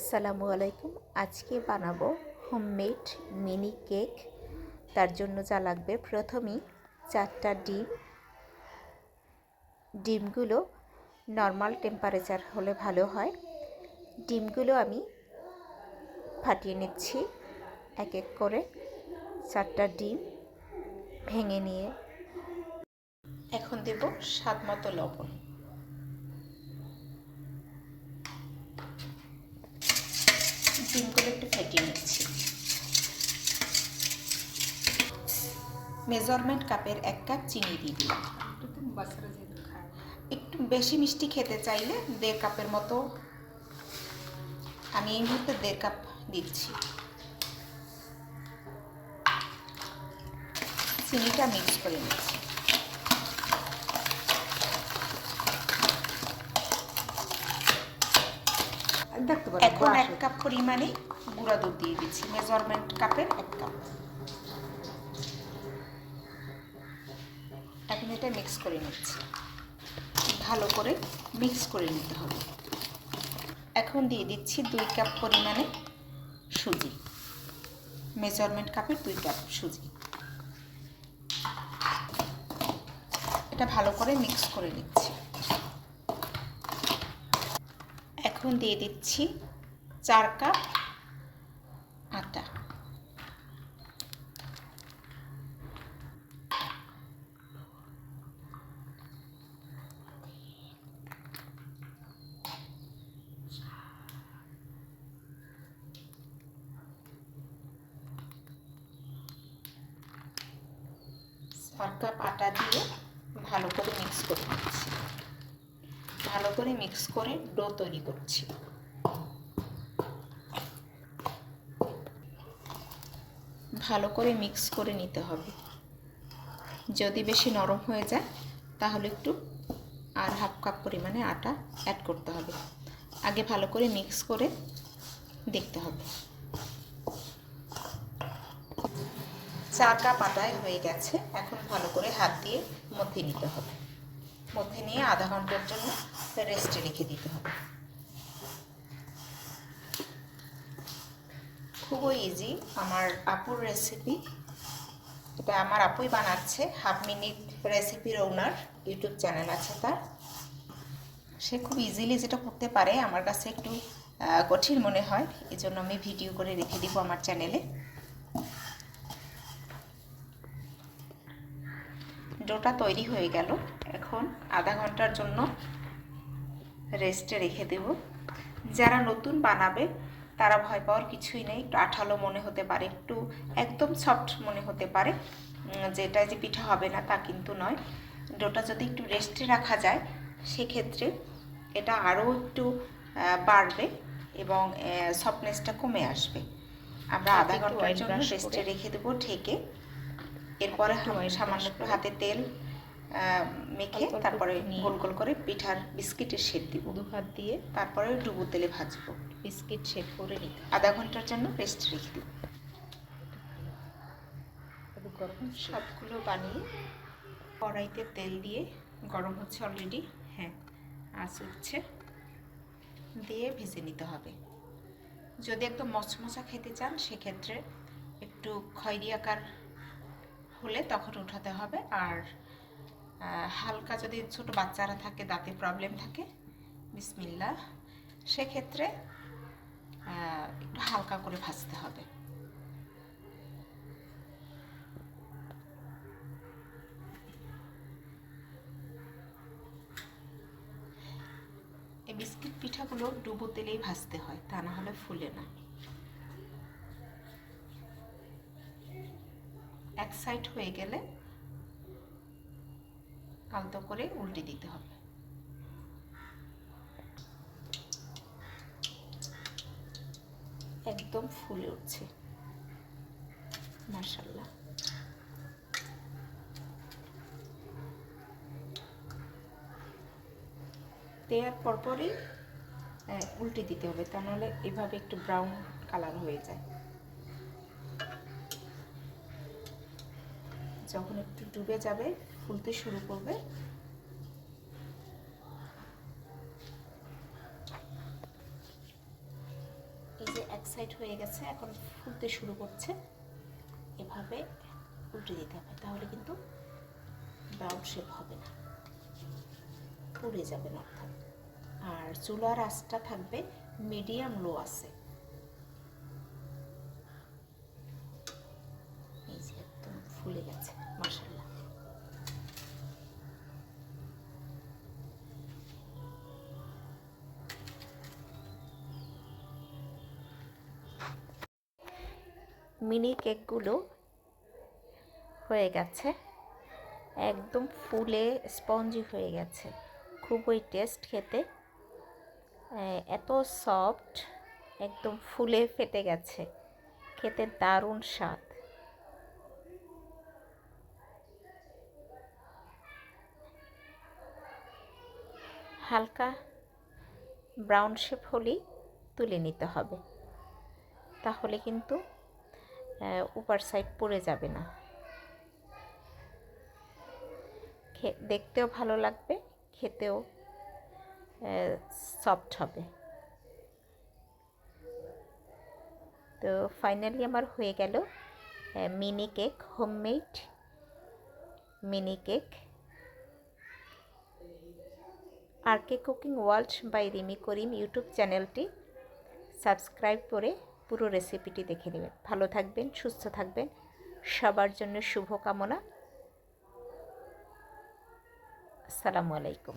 আসসালামু আলাইকুম। আজকে বানাবো হোমমেড মিনি কেক। তার জন্য যা লাগবে, প্রথমেই 4টা ডিমগুলো নর্মাল টেম্পারেচার হলে ভালো হয়। ডিমগুলো আমি ফাটিয়ে নিচ্ছি এক এক করে। 4টা ডিম ভেঙে নিয়ে এখন দেব স্বাদ মতো লবণ। ডিমগুলো একটু ফেটিয়ে নিচ্ছি। মেজারমেন্ট কাপের 1 কাপ চিনি দিয়ে দিলাম। একটু বেশি মিষ্টি খেতে চাইলে 1.5 কাপের মতো, আমি এই মুহূর্তে 1.5 কাপ দিচ্ছি। চিনিটা মিক্স করে নিচ্ছি। এখন 1 কাপ পরিমাণে গুঁড়া দুধ দিয়ে দিচ্ছি, মেজারমেন্ট কাপের 1 কাপ। এখন এটা মিক্স করে নিচ্ছি, ভালো করে মিক্স করে নিতে হবে। এখন দিয়ে দিচ্ছি 2 কাপ পরিমাণে সুজি, মেজারমেন্ট কাপের 2 কাপ সুজি। এটা ভালো করে মিক্স করে নিচ্ছি। এখন দিয়ে দিচ্ছি 4 কাপ আটা। কাপ আটা দিয়ে ভালো করে মিক্স করে নিচ্ছি। ভালো করে মিক্স করে ডো তৈরি করছি। ভালো করে মিক্স করে নিতে হবে। যদি বেশি নরম হয়ে যায় তাহলে একটু আর 1/2 কাপ পরিমাণে আটা অ্যাড করতে হবে। আগে ভালো করে মিক্স করে দেখতে হবে। 4 কাপ আটায় হয়ে গেছে। এখন ভালো করে হাত দিয়ে মথে নিতে হবে। মথে নিয়ে আধা ঘন্টার জন্য রেস্টে রেখে দিতে হবে। খুবই ইজি, আমার আপুর রেসিপি। এটা আমার আপুই বানাচ্ছে, 1/2 মিনিট রেসিপির ওনার ইউটিউব চ্যানেল আছে তার। সে খুব ইজিলি যেটা করতে পারে, আমার কাছে একটু কঠিন মনে হয়, এজন্য আমি ভিডিও করে রেখে দিব আমার চ্যানেলে। ডোটা তৈরি হয়ে গেল। এখন আধা ঘন্টার জন্য রেস্টে রেখে দেব। যারা নতুন বানাবে তারা ভয় পাওয়ার কিছুই নেই। একটু আঠালো মনে হতে পারে, একটু একদম সফট মনে হতে পারে, যেটা যে পিঠা হবে না তা কিন্তু নয়। ডোটা যদি একটু রেস্টে রাখা যায় সেক্ষেত্রে এটা আরও একটু বাড়বে এবং সফটনেসটা কমে আসবে। আমরা আধা ঘন্টার জন্য রেস্টে রেখে দেবো ঢেকে। এরপরে সামান্য একটু হাতে তেল মেখে তারপরে গোল গোল করে পিঠার বিস্কিটের শেপ দিব 2 হাত দিয়ে। তারপরে ডুবো তেলে ভাজবো। বিস্কিট শেপ করে নিতে আধা ঘন্টার জন্য রেস্ট রেখে দিব। সবগুলো বানিয়ে কড়াইতে তেল দিয়ে, গরম হচ্ছে অলরেডি, হ্যাঁ আঁচ উঠছে, দিয়ে ভেজে নিতে হবে। যদি একদম মচমচা খেতে চান সেক্ষেত্রে একটু খয়েরি আকার হলে তখন উঠাতে হবে। আর হালকা যদি ছোট বাচ্চারা থাকে, দাঁতে প্রবলেম থাকে, বিসমিল্লাহ, সেক্ষেত্রে একটু হালকা করে ভাজতে হবে। এই বিস্কিট পিঠাগুলো ডুবো তেলেই ভাজতে হয়, তা না হলে ফুলে না। এক সাইড হয়ে গেলে আলতো করে উল্টে দিতে হবে। একদম ফুলে উঠছে, মাশাআল্লাহ। দেওয়ার পরপরই উল্টে দিতে হবে, তা নাহলে এভাবে একটু ব্রাউন কালার হয়ে যায়। যখন একটু ডুবে যাবে, ফুলতে শুরু করবে, সাইড হয়ে গেছে, এখন ফুলতে শুরু করছে। এভাবে উল্টে দিতে হবে, তাহলে কিন্তু ব্রাউন শেপ হবে না, পুড়ে যাবে না অর্থাৎ। আর চুলার আঁচটা থাকবে মিডিয়াম লো আছে। এই যে একদম ফুলে গেছে মাশাআল্লাহ। মিনি কেকগুলো হয়ে গেছে, একদম ফুলে স্পঞ্জি হয়ে গেছে, খুবই টেস্ট খেতে, এত সফট, একদম ফুলে ফেটে গেছে, খেতে দারুণ স্বাদ। হালকা ব্রাউন শেপ হলেই তুলে নিতে হবে, তাহলে কিন্তু উপর সাইড পড়ে যাবে না, দেখতেও ভালো লাগবে, খেতেও সফট হবে। তো ফাইনালি আমার হয়ে গেল mini cake, homemade mini cake. R K cooking world by Rimi Karim YouTube চ্যানেলটি সাবস্ক্রাইব করে পুরো রেসিপিটি দেখে নেবেন। ভালো থাকবেন, সুস্থ থাকবেন, সবার জন্য শুভকামনা। আসসালামু আলাইকুম।